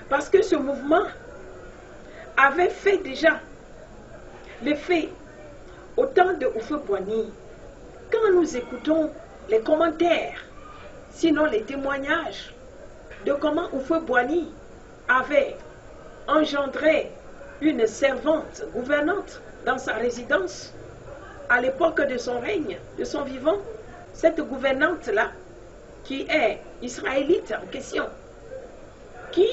Parce que ce mouvement avait fait déjà l'effet au temps de Houphouët-Boigny. Quand nous écoutons les commentaires, sinon les témoignages de comment Houphouët-Boigny avait engendré une servante gouvernante dans sa résidence à l'époque de son règne, de son vivant, cette gouvernante-là, qui est israélite en question, qui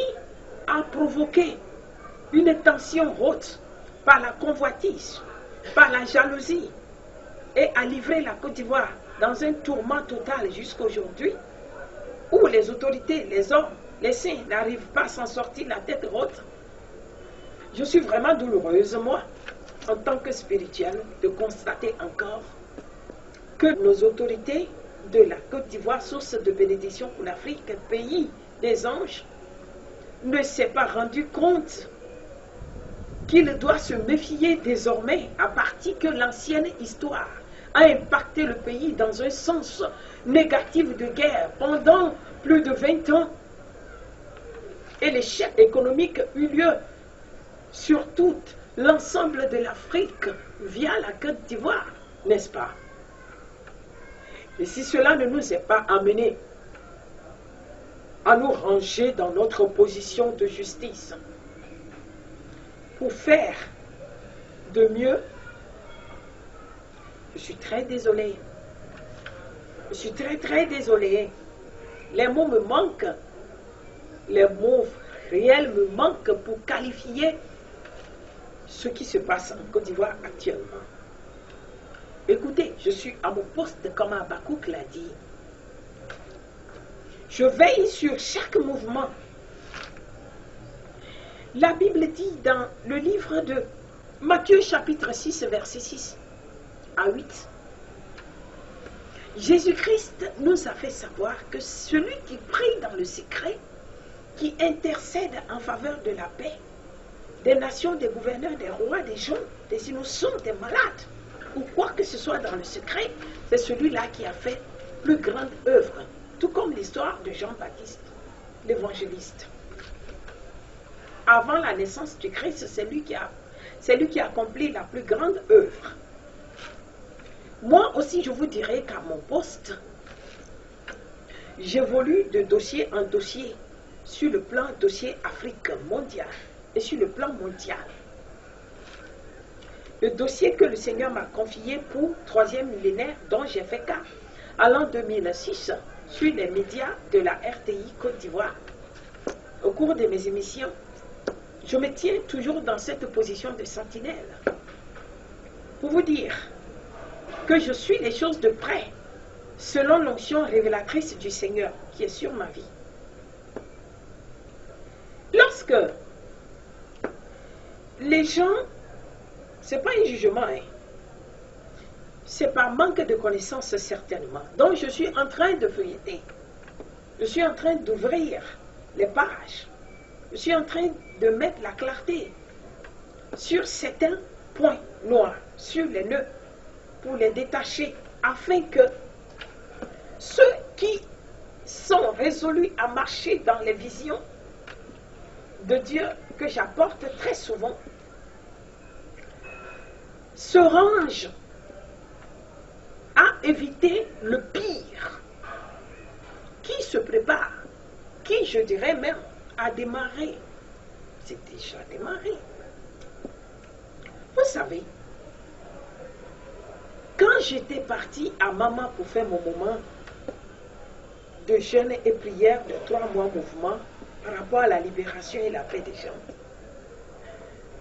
a provoqué une tension haute par la convoitise, par la jalousie, et a livré la Côte d'Ivoire dans un tourment total jusqu'à aujourd'hui, où les autorités, les hommes, les saints n'arrivent pas à s'en sortir la tête haute. Je suis vraiment douloureuse, moi, en tant que spirituelle, de constater encore que nos autorités de la Côte d'Ivoire, source de bénédiction pour l'Afrique, pays des anges, ne s'est pas rendu compte qu'il doit se méfier désormais à partir que l'ancienne histoire a impacté le pays dans un sens négatif de guerre pendant plus de 20 ans. Et l'échec économique eut lieu sur tout l'ensemble de l'Afrique via la Côte d'Ivoire, n'est-ce pas? Et si cela ne nous est pas amené à nous ranger dans notre position de justice pour faire de mieux, je suis très désolée. Je suis très désolée. Les mots me manquent. Les mots réels me manquent pour qualifier ce qui se passe en Côte d'Ivoire actuellement. Écoutez, je suis à mon poste, comme Habakkuk l'a dit. Je veille sur chaque mouvement. La Bible dit dans le livre de Matthieu chapitre 6, verset 6 à 8. Jésus-Christ nous a fait savoir que celui qui prie dans le secret, qui intercède en faveur de la paix, des nations, des gouverneurs, des rois, des gens, des innocents, des malades, ou quoi que ce soit dans le secret, c'est celui-là qui a fait plus grande œuvre, tout comme l'histoire de Jean-Baptiste, l'évangéliste. Avant la naissance du Christ, c'est lui qui a accompli la plus grande œuvre. Moi aussi, je vous dirais qu'à mon poste, j'évolue de dossier en dossier, sur le plan dossier Afrique mondiale et sur le plan mondial. Le dossier que le Seigneur m'a confié pour 3e millénaire, dont j'ai fait cas, à l'an 2006, sur les médias de la RTI Côte d'Ivoire. Au cours de mes émissions, je me tiens toujours dans cette position de sentinelle pour vous dire que je suis les choses de près, selon l'onction révélatrice du Seigneur qui est sur ma vie. Lorsque les gens, c'est pas un jugement, hein, c'est par manque de connaissances certainement. Donc je suis en train de feuilleter, je suis en train d'ouvrir les pages, je suis en train de mettre la clarté sur certains points noirs, sur les nœuds, pour les détacher, afin que ceux qui sont résolus à marcher dans les visions de Dieu que j'apporte très souvent, se rangent à éviter le pire, qui se prépare, qui, je dirais même, a démarré. C'est déjà démarré. Vous savez, quand j'étais partie à Maman pour faire mon moment de jeûne et prière de 3 mois mouvement par rapport à la libération et la paix des gens,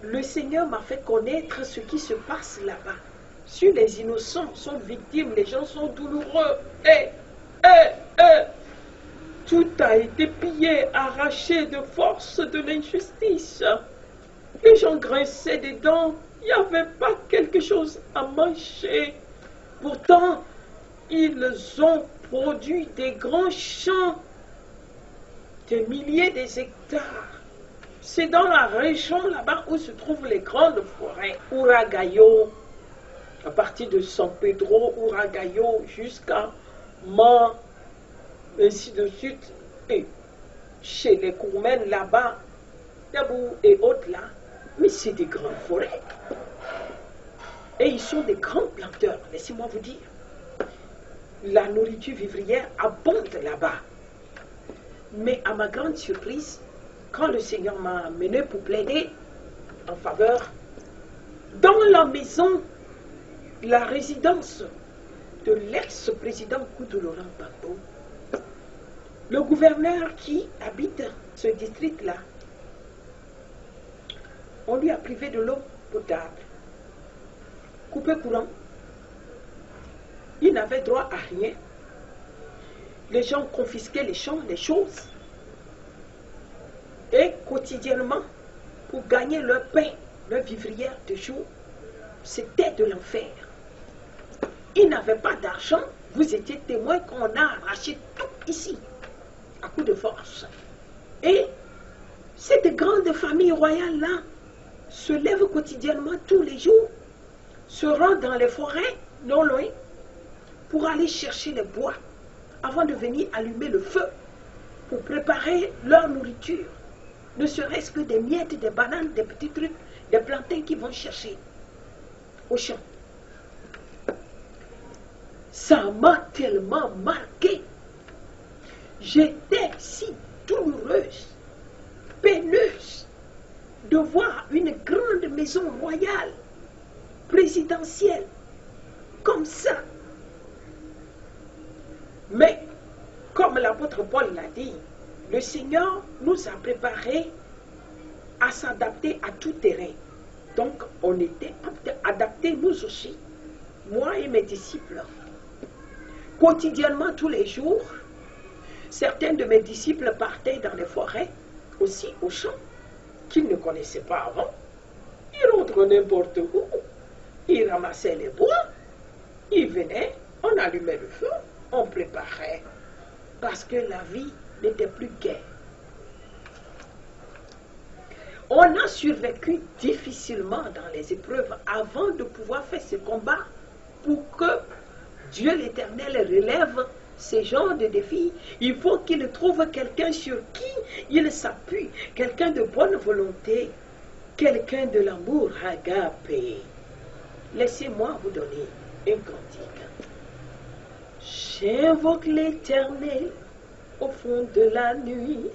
le Seigneur m'a fait connaître ce qui se passe là-bas. Sur les innocents sont victimes, les gens sont douloureux. Tout a été pillé, arraché de force de l'injustice. Les gens grinçaient des dents, il n'y avait pas quelque chose à manger. Pourtant, ils ont produit des grands champs, des milliers d'hectares. C'est dans la région là-bas où se trouvent les grandes forêts. Ouragayo, à partir de San Pedro, Ouragayo, jusqu'à ainsi de suite. Et chez les Kourmènes là-bas, Dabou et autres là, mais c'est des grandes forêts. Et ils sont des grands planteurs, laissez-moi vous dire. La nourriture vivrière abonde là-bas. Mais à ma grande surprise, quand le Seigneur m'a amené pour plaider en faveur, dans la maison, la résidence de l'ex-président Koudou Laurent Gbagbo, le gouverneur qui habite ce district-là, on lui a privé de l'eau potable, coupé courant, il n'avait droit à rien. Les gens confisquaient les champs, les choses, et quotidiennement, pour gagner leur pain, leur vivrière de jour, c'était de l'enfer. Ils n'avaient pas d'argent, vous étiez témoin qu'on a arraché tout ici, à coup de force. Et cette grande famille royale-là se lève quotidiennement tous les jours, se rend dans les forêts, non loin, pour aller chercher les bois, avant de venir allumer le feu, pour préparer leur nourriture. Ne serait-ce que des miettes, des bananes, des petits trucs, des plantains qu'ils vont chercher au champ. Ça m'a tellement marqué. J'étais si douloureuse, peineuse, de voir une grande maison royale, présidentielle, comme ça. Mais, comme l'apôtre Paul l'a dit, le Seigneur nous a préparés à s'adapter à tout terrain. Donc, on était adaptés nous aussi, moi et mes disciples. Quotidiennement, tous les jours, certains de mes disciples partaient dans les forêts, aussi au champ, qu'ils ne connaissaient pas avant. Ils rentrent n'importe où, ils ramassaient les bois, ils venaient, on allumait le feu, on préparait, parce que la vie n'était plus gaie. On a survécu difficilement dans les épreuves avant de pouvoir faire ce combat pour que Dieu l'Éternel relève ces genres de défis. Il faut qu'il trouve quelqu'un sur qui il s'appuie, quelqu'un de bonne volonté, quelqu'un de l'amour agapé. Laissez-moi vous donner un cantique. J'invoque l'Éternel au fond de la nuit.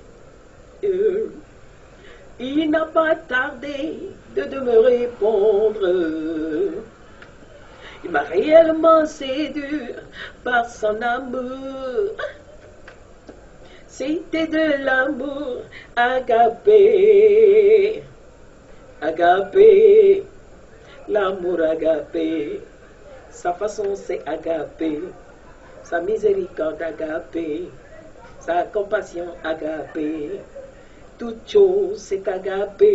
Il n'a pas tardé de me répondre. Il m'a réellement séduit par son amour. C'était de l'amour agapé. Agapé, l'amour agapé. Sa façon c'est agapé. Sa miséricorde agapé. Sa compassion agapé. Toute chose c'est agapé.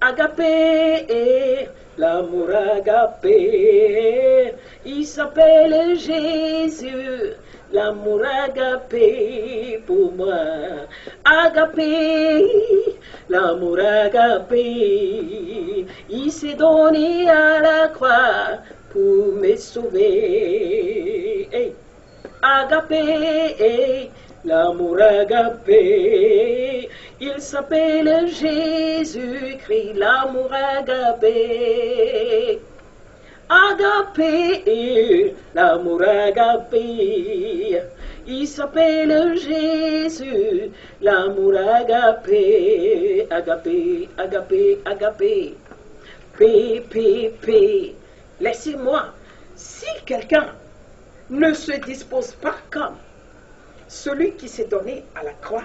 Agapé, l'amour agapé. Il s'appelle Jésus. L'amour agapé pour moi. Agapé, l'amour agapé. Il s'est donné à la croix pour me sauver. Hey. Agapé, l'amour agapé, il s'appelle Jésus-Christ, l'amour agapé. Agapé, l'amour agapé, il s'appelle Jésus, l'amour agapé. Agapé, agapé, agapé. P. Laissez-moi, si quelqu'un ne se dispose pas comme celui qui s'est donné à la croix,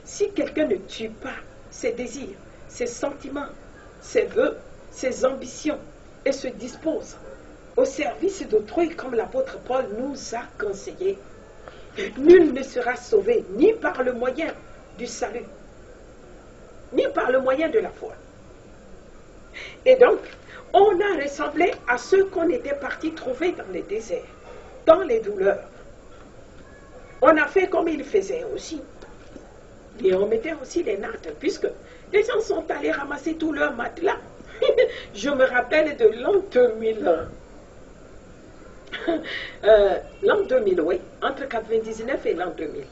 si quelqu'un ne tue pas ses désirs, ses sentiments, ses vœux, ses ambitions, et se dispose au service d'autrui comme l'apôtre Paul nous a conseillé, nul ne sera sauvé ni par le moyen du salut, ni par le moyen de la foi. Et donc, on a ressemblé à ceux qu'on était partis trouver dans les déserts, dans les douleurs. On a fait comme ils faisaient aussi. Et on mettait aussi les nattes, puisque les gens sont allés ramasser tout leur matelas. Je me rappelle de l'an 2000. L'an 2000, oui, entre 99 et l'an 2000.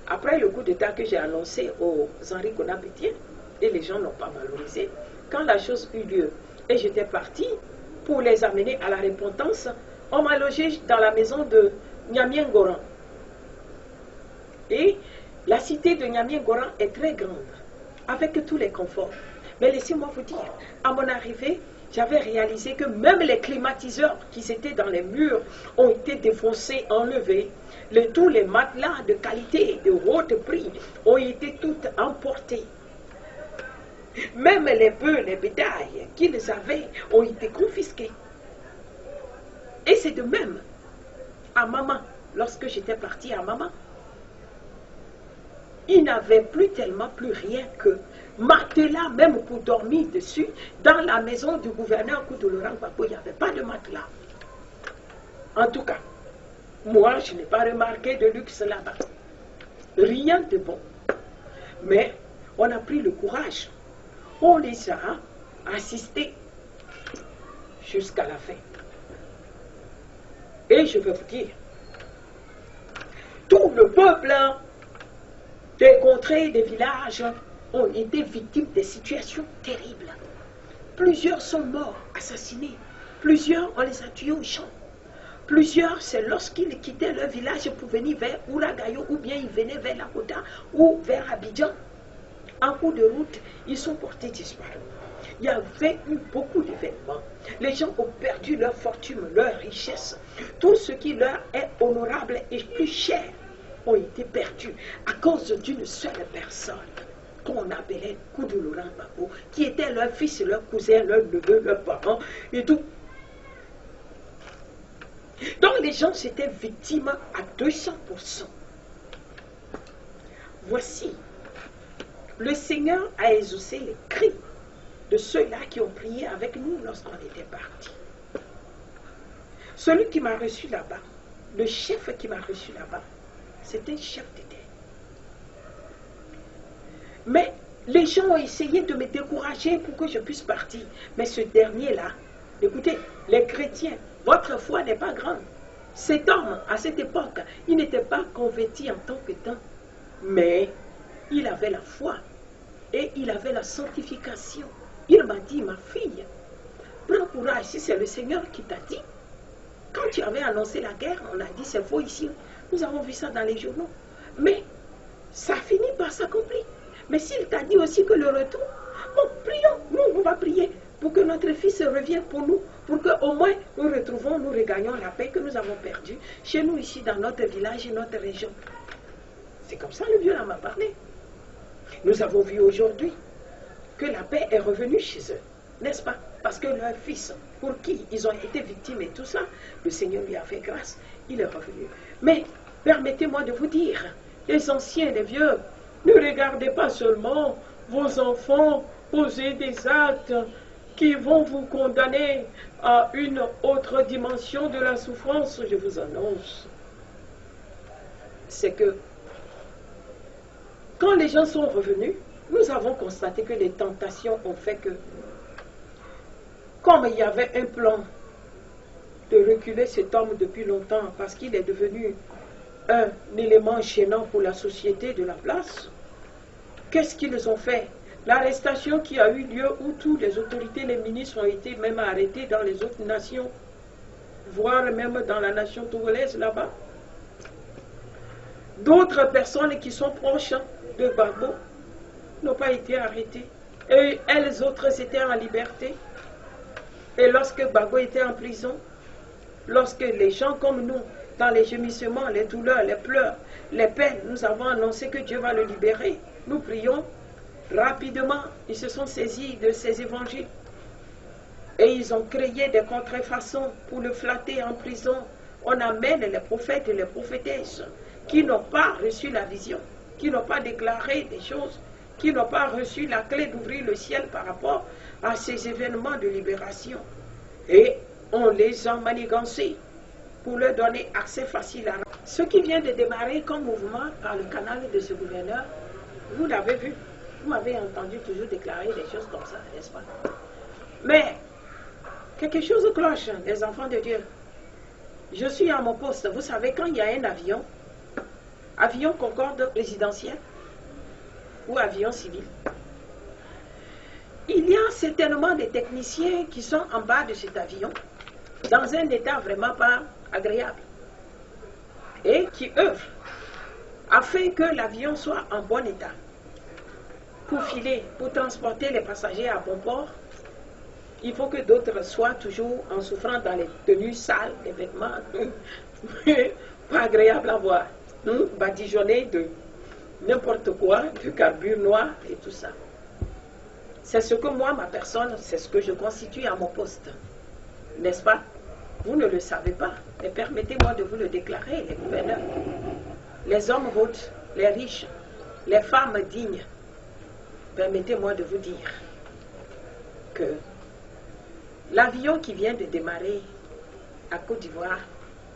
Après le coup d'État que j'ai annoncé aux Henri Konan-Bédié, et les gens n'ont pas valorisé, quand la chose eut lieu et j'étais partie pour les amener à la repentance, on m'a logé dans la maison de Nyamien Goran. Et la cité de Nyamien Goran est très grande, avec tous les conforts. Mais laissez-moi vous dire, à mon arrivée, j'avais réalisé que même les climatiseurs qui étaient dans les murs ont été défoncés, enlevés. Tous les matelas de qualité, de haut prix, ont été tous emportés. Même les bœufs, les bétails qu'ils avaient ont été confisqués. Et c'est de même à Maman, lorsque j'étais partie à Maman. Il n'avait plus rien que matelas, même pour dormir dessus. Dans la maison du gouverneur Koudou Laurent Gbagbo, il n'y avait pas de matelas. En tout cas, moi, je n'ai pas remarqué de luxe là-bas. Rien de bon. Mais on a pris le courage. On les a assistés jusqu'à la fin. Et je veux vous dire, tout le peuple des contrées, des villages ont été victimes des situations terribles. Plusieurs sont morts, assassinés. Plusieurs, on les a tués au champ. Plusieurs, c'est lorsqu'ils quittaient leur village pour venir vers Ouragayo, ou bien ils venaient vers Lakota ou vers Abidjan. En cours de route, ils sont portés disparus. Il y avait eu beaucoup d'événements. Les gens ont perdu leur fortune, leur richesse. Tout ce qui leur est honorable et plus cher ont été perdus à cause d'une seule personne qu'on appelait Koudou Laurent Gbagbo, qui était leur fils, leur cousin, leur neveu, leurs parents et tout. Donc les gens s'étaient victimes à 200%. Voici, le Seigneur a exaucé les cris de ceux-là qui ont prié avec nous lorsqu'on était partis. Celui qui m'a reçu là-bas, le chef qui m'a reçu là-bas, c'est un chef d'État. Mais les gens ont essayé de me décourager pour que je puisse partir. Mais ce dernier-là, écoutez, les chrétiens, votre foi n'est pas grande. Cet homme, à cette époque, il n'était pas converti en tant que tel, mais il avait la foi et il avait la sanctification. Il m'a dit, ma fille, prends courage, si c'est le Seigneur qui t'a dit. Quand tu avais annoncé la guerre, on a dit, c'est faux ici. Nous avons vu ça dans les journaux. Mais ça finit par s'accomplir. Mais s'il t'a dit aussi que le retour, bon, prions, nous, on va prier pour que notre fils revienne pour nous, pour qu'au moins nous retrouvons, nous regagnons la paix que nous avons perdue chez nous ici dans notre village et notre région. C'est comme ça le Dieu m'a parlé. Nous avons vu aujourd'hui que la paix est revenue chez eux, n'est-ce pas? Parce que leur fils, pour qui ils ont été victimes et tout ça, le Seigneur lui a fait grâce, il est revenu. Mais permettez-moi de vous dire, les anciens, les vieux, ne regardez pas seulement vos enfants poser des actes qui vont vous condamner à une autre dimension de la souffrance, je vous annonce. C'est que quand les gens sont revenus, nous avons constaté que les tentations ont fait que, comme il y avait un plan de reculer cet homme depuis longtemps parce qu'il est devenu un élément gênant pour la société de la place, qu'est-ce qu'ils ont fait? L'arrestation qui a eu lieu où toutes les autorités, les ministres ont été même arrêtés dans les autres nations, voire même dans la nation togolaise là-bas. D'autres personnes qui sont proches de Gbagbo n'ont pas été arrêtées. Et elles autres étaient en liberté. Et lorsque Gbagbo était en prison, lorsque les gens comme nous, dans les gémissements, les douleurs, les pleurs, les peines, nous avons annoncé que Dieu va le libérer, nous prions. Rapidement, ils se sont saisis de ces évangiles et ils ont créé des contrefaçons pour le flatter en prison. On amène les prophètes et les prophétesses qui n'ont pas reçu la vision, qui n'ont pas déclaré des choses, qui n'ont pas reçu la clé d'ouvrir le ciel par rapport à ces événements de libération. Et on les a manigancés pour leur donner accès facile à... Ce qui vient de démarrer comme mouvement par le canal de ce gouverneur, vous l'avez vu. Vous m'avez entendu toujours déclarer des choses comme ça, n'est-ce pas? Mais, quelque chose cloche, les enfants de Dieu. Je suis à mon poste. Vous savez, quand il y a un avion Avion Concorde présidentiel ou avion civil. Il y a certainement des techniciens qui sont en bas de cet avion, dans un état vraiment pas agréable, et qui œuvrent afin que l'avion soit en bon état. Pour filer, pour transporter les passagers à bon port, il faut que d'autres soient toujours en souffrant dans les tenues sales, les vêtements pas agréables à voir, badigeonnés de n'importe quoi, de carbure noir et tout ça. C'est ce que moi, ma personne, c'est ce que je constitue à mon poste. N'est-ce pas? Vous ne le savez pas, mais permettez-moi de vous le déclarer, les gouverneurs. Les hommes votent, les riches, les femmes dignes. Permettez-moi de vous dire que l'avion qui vient de démarrer à Côte d'Ivoire,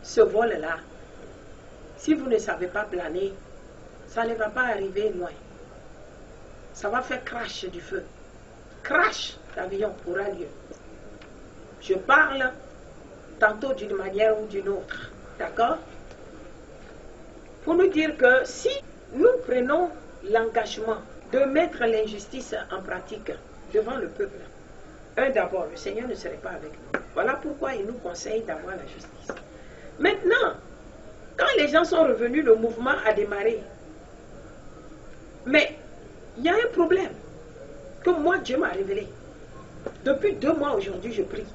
ce vol-là, si vous ne savez pas planer, ça ne va pas arriver loin. Ça va faire crash du feu. Crash d'avion aura lieu. Je parle tantôt d'une manière ou d'une autre. D'accord? Pour nous dire que si nous prenons l'engagement de mettre l'injustice en pratique devant le peuple, d'abord, le Seigneur ne serait pas avec nous. Voilà pourquoi il nous conseille d'avoir la justice. Maintenant, quand les gens sont revenus, le mouvement a démarré. Mais il y a un problème que moi, Dieu m'a révélé. Depuis 2 mois aujourd'hui, je prie.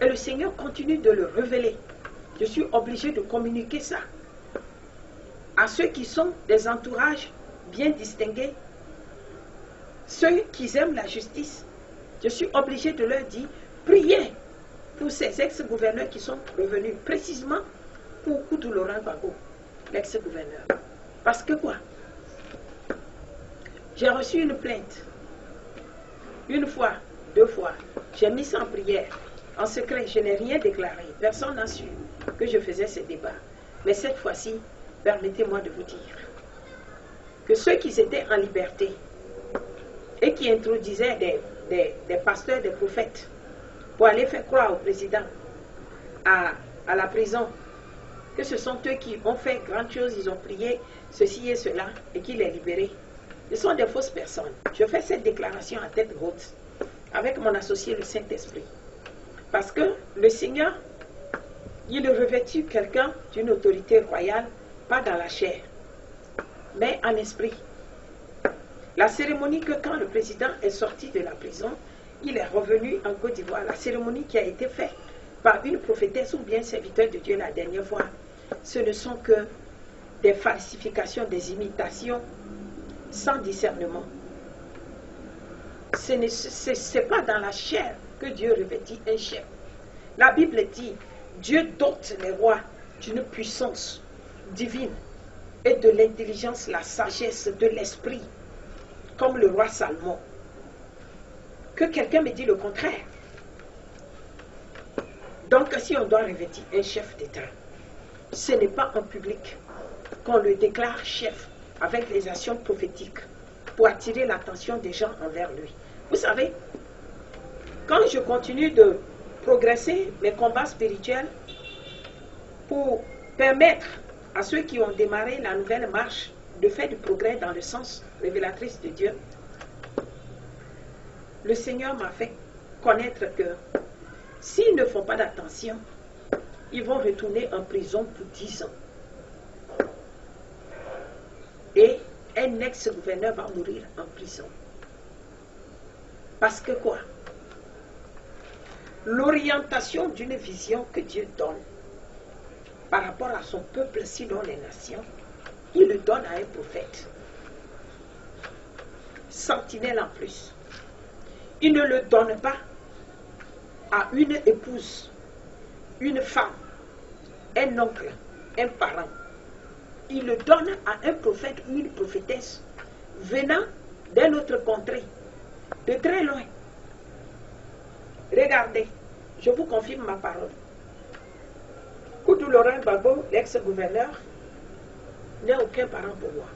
Et le Seigneur continue de le révéler. Je suis obligé de communiquer ça à ceux qui sont des entourages bien distingués, ceux qui aiment la justice. Je suis obligé de leur dire, priez pour ces ex-gouverneurs qui sont revenus, précisément pour Koudou Laurent Gbagbo, l'ex-gouverneur. Parce que quoi? J'ai reçu une plainte. 1 fois, 2 fois. J'ai mis ça en prière. En secret, je n'ai rien déclaré. Personne n'a su que je faisais ces débats. Mais cette fois-ci, permettez-moi de vous dire que ceux qui étaient en liberté et qui introduisaient des pasteurs, des prophètes, pour aller faire croire au président à la prison, que ce sont eux qui ont fait grandes choses, ils ont prié ceci et cela, et qu'il est libéré. Ce sont des fausses personnes. Je fais cette déclaration à tête haute, avec mon associé le Saint-Esprit. Parce que le Seigneur, il revêtit quelqu'un d'une autorité royale, pas dans la chair, mais en esprit. La cérémonie que quand le président est sorti de la prison, il est revenu en Côte d'Ivoire. La cérémonie qui a été faite par une prophétesse ou bien serviteur de Dieu la dernière fois, ce ne sont que des falsifications, des imitations sans discernement. Ce n'est pas dans la chair que Dieu revêtit un chef. La Bible dit, Dieu dote les rois d'une puissance divine et de l'intelligence, la sagesse, de l'esprit, comme le roi Salomon. Que quelqu'un me dit le contraire. Donc si on doit revêtir un chef d'État, ce n'est pas en public qu'on le déclare chef avec les actions prophétiques pour attirer l'attention des gens envers lui. Vous savez, quand je continue de progresser mes combats spirituels pour permettre à ceux qui ont démarré la nouvelle marche de faire du progrès dans le sens révélatrice de Dieu, le Seigneur m'a fait connaître que s'ils ne font pas d'attention, ils vont retourner en prison pour 10 ans. Et un ex-gouverneur va mourir en prison. Parce que quoi? L'orientation d'une vision que Dieu donne par rapport à son peuple, sinon les nations, il le donne à un prophète. Sentinelle en plus. Il ne le donne pas à une épouse, une femme, un oncle, un parent. Il le donne à un prophète ou une prophétesse venant d'une autre contrée, de très loin. Regardez, je vous confirme ma parole. Koudou Laurent Gbagbo, l'ex-gouverneur, n'a aucun parent pour moi.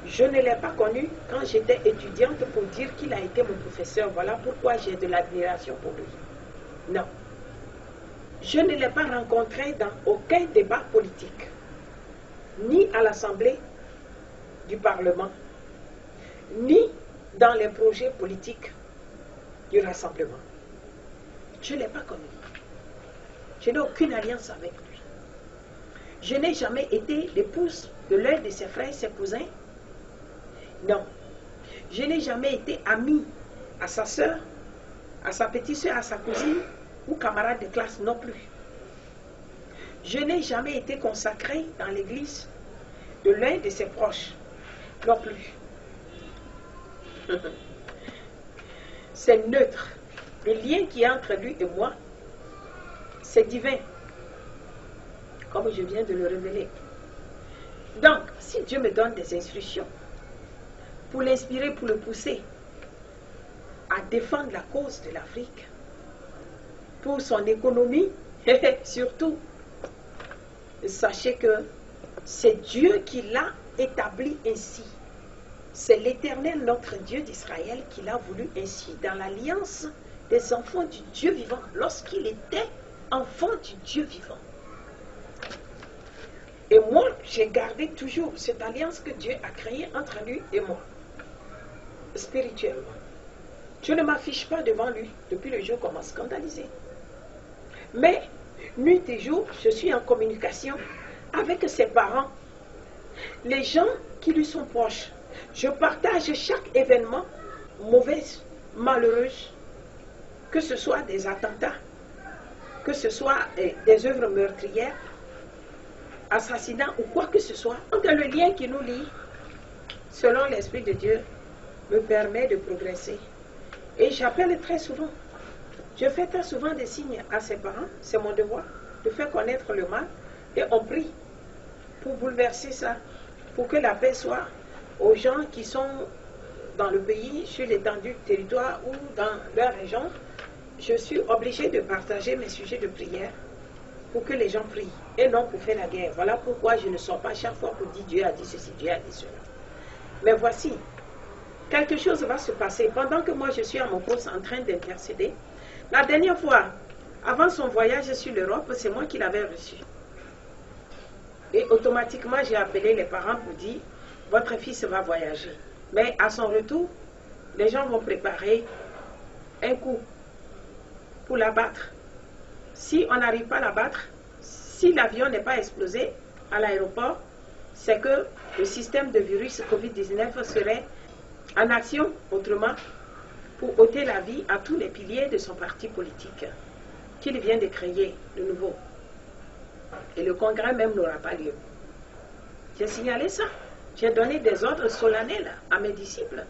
Je ne l'ai pas connu quand j'étais étudiante pour dire qu'il a été mon professeur. Voilà pourquoi j'ai de l'admiration pour lui. Non. Je ne l'ai pas rencontré dans aucun débat politique. ni à l'Assemblée du Parlement, ni dans les projets politiques du Rassemblement. Je ne l'ai pas connu. Je n'ai aucune alliance avec lui. Je n'ai jamais été l'épouse de l'un de ses frères, ses cousins. Non. Je n'ai jamais été amie à sa soeur, à sa petite soeur, à sa cousine ou camarade de classe non plus. Je n'ai jamais été consacrée dans l'église de l'un de ses proches non plus. C'est neutre. Le lien qui est entre lui et moi, c'est divin, comme je viens de le révéler. Donc, si Dieu me donne des instructions pour l'inspirer, pour le pousser à défendre la cause de l'Afrique, pour son économie, surtout, sachez que c'est Dieu qui l'a établi ainsi. C'est l'Éternel, notre Dieu d'Israël, qui l'a voulu ainsi, dans l'alliance des enfants du Dieu vivant, lorsqu'il était enfant du Dieu vivant. Et moi, j'ai gardé toujours cette alliance que Dieu a créée entre lui et moi, spirituellement. Je ne m'affiche pas devant lui depuis le jour qu'on m'a scandalisé. Mais, nuit et jour, je suis en communication avec ses parents, les gens qui lui sont proches. Je partage chaque événement, mauvaise, malheureuse, que ce soit des attentats, que ce soit des œuvres meurtrières, assassinats ou quoi que ce soit. Donc le lien qui nous lie, selon l'Esprit de Dieu, me permet de progresser. Et j'appelle très souvent. Je fais très souvent des signes à ses parents, c'est mon devoir, de faire connaître le mal. Et on prie pour bouleverser ça, pour que la paix soit aux gens qui sont dans le pays, sur l'étendue du territoire ou dans leur région. Je suis obligée de partager mes sujets de prière pour que les gens prient et non pour faire la guerre. Voilà pourquoi je ne sors pas chaque fois pour dire Dieu a dit ceci, Dieu a dit cela. Mais voici, quelque chose va se passer pendant que moi je suis à mon poste en train d'intercéder. La dernière fois, avant son voyage sur l'Europe, c'est moi qui l'avais reçu. Et automatiquement, j'ai appelé les parents pour dire, votre fils va voyager. Mais à son retour, les gens vont préparer un coup pour l'abattre. Si on n'arrive pas à l'abattre, si l'avion n'est pas explosé à l'aéroport, c'est que le système de virus Covid-19 serait en action, autrement, pour ôter la vie à tous les piliers de son parti politique qu'il vient de créer, de nouveau. Et le congrès même n'aura pas lieu. J'ai signalé ça. J'ai donné des ordres solennels à mes disciples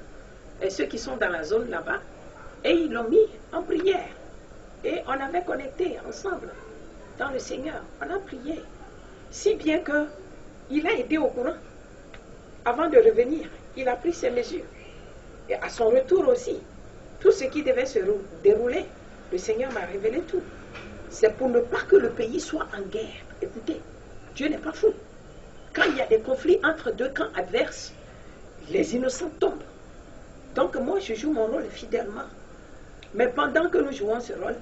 et ceux qui sont dans la zone là-bas. Et ils l'ont mis en prière. Et on avait connecté ensemble dans le Seigneur. On a prié. Si bien que il a été au courant. Avant de revenir, il a pris ses mesures. Et à son retour aussi, tout ce qui devait se dérouler, le Seigneur m'a révélé tout. C'est pour ne pas que le pays soit en guerre. Écoutez, Dieu n'est pas fou. Quand il y a des conflits entre deux camps adverses, les innocents tombent. Donc moi, je joue mon rôle fidèlement. Mais pendant que nous jouons ce rôle,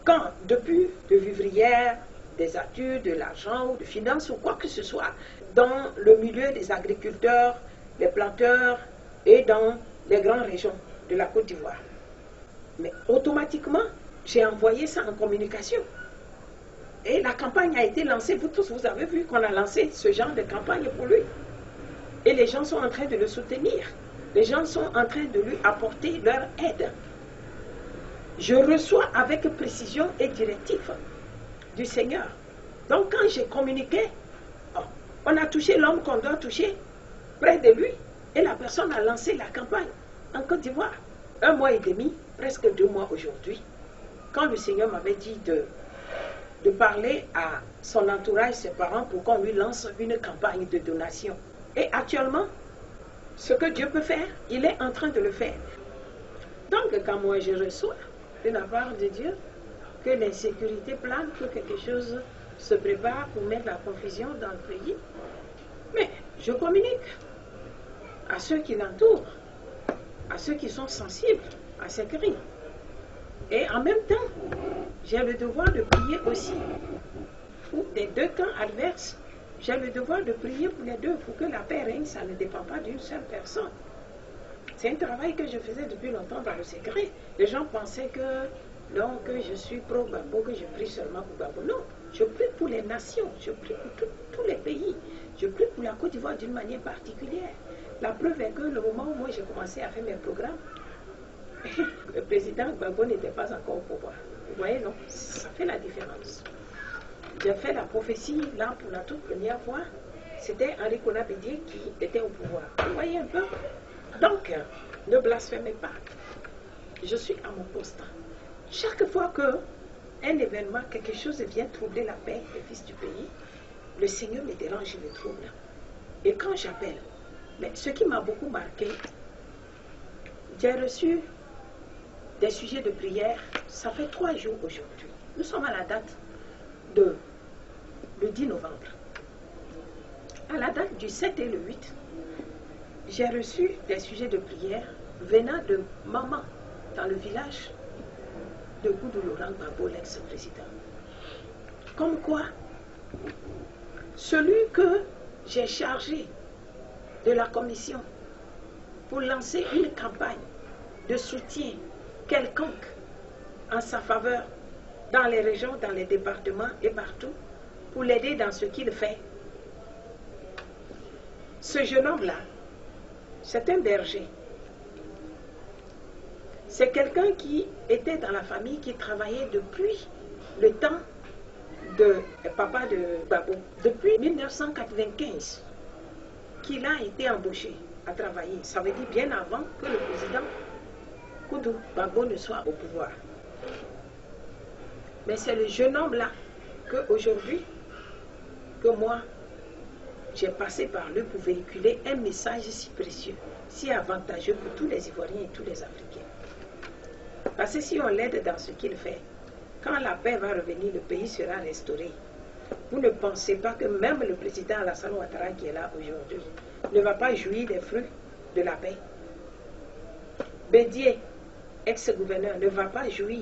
quand depuis de vivrières, des attitudes, de l'argent ou de finances ou quoi que ce soit, dans le milieu des agriculteurs, les planteurs et dans les grandes régions de la Côte d'Ivoire. Mais automatiquement, j'ai envoyé ça en communication. Et la campagne a été lancée. Vous tous, vous avez vu qu'on a lancé ce genre de campagne pour lui. Et les gens sont en train de le soutenir. Les gens sont en train de lui apporter leur aide. Je reçois avec précision et directive du Seigneur. Donc quand j'ai communiqué, on a touché l'homme qu'on doit toucher près de lui. Et la personne a lancé la campagne en Côte d'Ivoire. 1 mois et demi, presque 2 mois aujourd'hui, quand le Seigneur m'avait dit de parler à son entourage, ses parents, pour qu'on lui lance une campagne de donation. Et actuellement, ce que Dieu peut faire, il est en train de le faire. Donc, quand moi je reçois de la part de Dieu que l'insécurité plane, que quelque chose se prépare pour mettre la confusion dans le pays, mais je communique à ceux qui l'entourent, à ceux qui sont sensibles à ces cris. Et en même temps, j'ai le devoir de prier aussi pour des deux camps adverses j'ai le devoir de prier pour les deux, pour que la paix règne, ça ne dépend pas d'une seule personne. C'est un travail que je faisais depuis longtemps dans le secret. Les gens pensaient que, non, que je suis pro-Gbagbo, que je prie seulement pour Gbagbo. Non, je prie pour les nations, je prie pour tous les pays. Je prie pour la Côte d'Ivoire d'une manière particulière. La preuve est que le moment où moi j'ai commencé à faire mes programmes, le président Gbagbo n'était pas encore au pouvoir. Vous voyez, non? Ça fait la différence. J'ai fait la prophétie, là, pour la toute première fois. C'était Henri Konan Bédié qui était au pouvoir. Vous voyez un peu? Donc, ne blasphémez pas. Je suis à mon poste. Chaque fois qu'un événement, quelque chose vient troubler la paix des fils du pays, le Seigneur me dérange, il me trouble. Et quand j'appelle, mais ce qui m'a beaucoup marqué, j'ai reçu des sujets de prière, ça fait 3 jours aujourd'hui. Nous sommes à la date de le 10 novembre. À la date du 7 et le 8, j'ai reçu des sujets de prière venant de maman dans le village de Goudou Laurent Gbagbo, l'ex-président. Comme quoi, celui que j'ai chargé de la commission pour lancer une campagne de soutien quelconque en sa faveur dans les régions, dans les départements et partout, pour l'aider dans ce qu'il fait. Ce jeune homme-là, c'est un berger. C'est quelqu'un qui était dans la famille, qui travaillait depuis le temps de papa de Gbagbo. Depuis 1995, qu'il a été embauché à travailler. Ça veut dire bien avant que le président Koudou Gbagbo ne soit au pouvoir. Mais c'est le jeune homme-là qu'aujourd'hui, que moi, j'ai passé par lui pour véhiculer un message si précieux, si avantageux pour tous les Ivoiriens et tous les Africains. Parce que si on l'aide dans ce qu'il fait, quand la paix va revenir, le pays sera restauré. Vous ne pensez pas que même le président Alassane Ouattara qui est là aujourd'hui ne va pas jouir des fruits de la paix? Bédié, ex-gouverneur, ne va pas jouir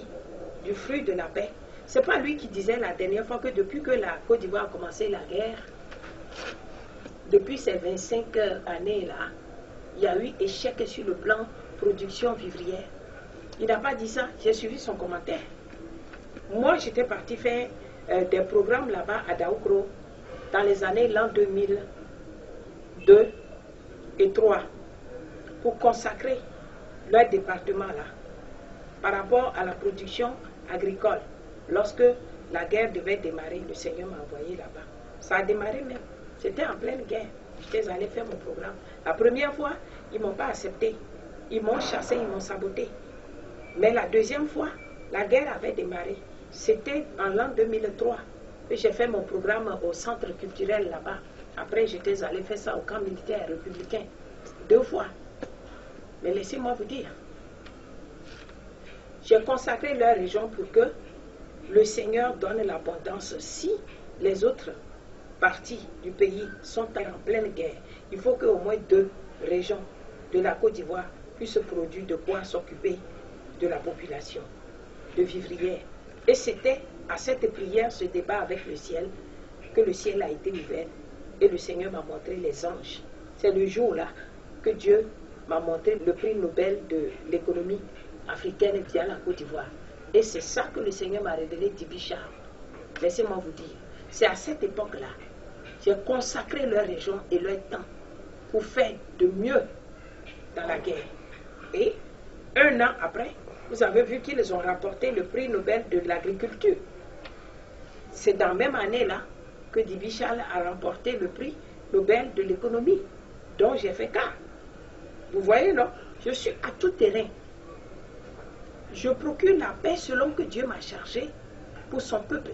du fruit de la paix? Ce n'est pas lui qui disait la dernière fois que depuis que la Côte d'Ivoire a commencé la guerre, depuis ces 25 années-là, il y a eu échec sur le plan production vivrière. Il n'a pas dit ça, j'ai suivi son commentaire. Moi, j'étais parti faire des programmes là-bas à Daoukro dans les années l'an 2002 et 2003 pour consacrer leur département là par rapport à la production agricole. Lorsque la guerre devait démarrer, le Seigneur m'a envoyé là-bas. Ça a démarré même. C'était en pleine guerre. J'étais allé faire mon programme. La première fois, ils ne m'ont pas accepté. Ils m'ont chassé, ils m'ont saboté. Mais la deuxième fois, la guerre avait démarré. C'était en l'an 2003 que j'ai fait mon programme au centre culturel là-bas. Après, j'étais allé faire ça au camp militaire républicain. 2 fois. Mais laissez-moi vous dire, j'ai consacré leur région pour que le Seigneur donne l'abondance. Si les autres parties du pays sont en pleine guerre, il faut qu'au moins 2 régions de la Côte d'Ivoire puissent produire de quoi s'occuper de la population, de vivrières. Et c'était à cette prière, ce débat avec le ciel, que le ciel a été ouvert et le Seigneur m'a montré les anges. C'est le jour-là que Dieu m'a montré le prix Nobel de l'économie africaine via la Côte d'Ivoire. Et c'est ça que le Seigneur m'a révélé d'Ibi Charles. Laissez-moi vous dire, c'est à cette époque-là, j'ai consacré leur région et leur temps pour faire de mieux dans la guerre. Et 1 an après, vous avez vu qu'ils ont remporté le prix Nobel de l'agriculture. C'est dans la même année-là que D'Ibi Charles a remporté le prix Nobel de l'économie, dont j'ai fait cas. Vous voyez, non? Je suis à tout terrain. Je procure la paix selon que Dieu m'a chargé pour son peuple.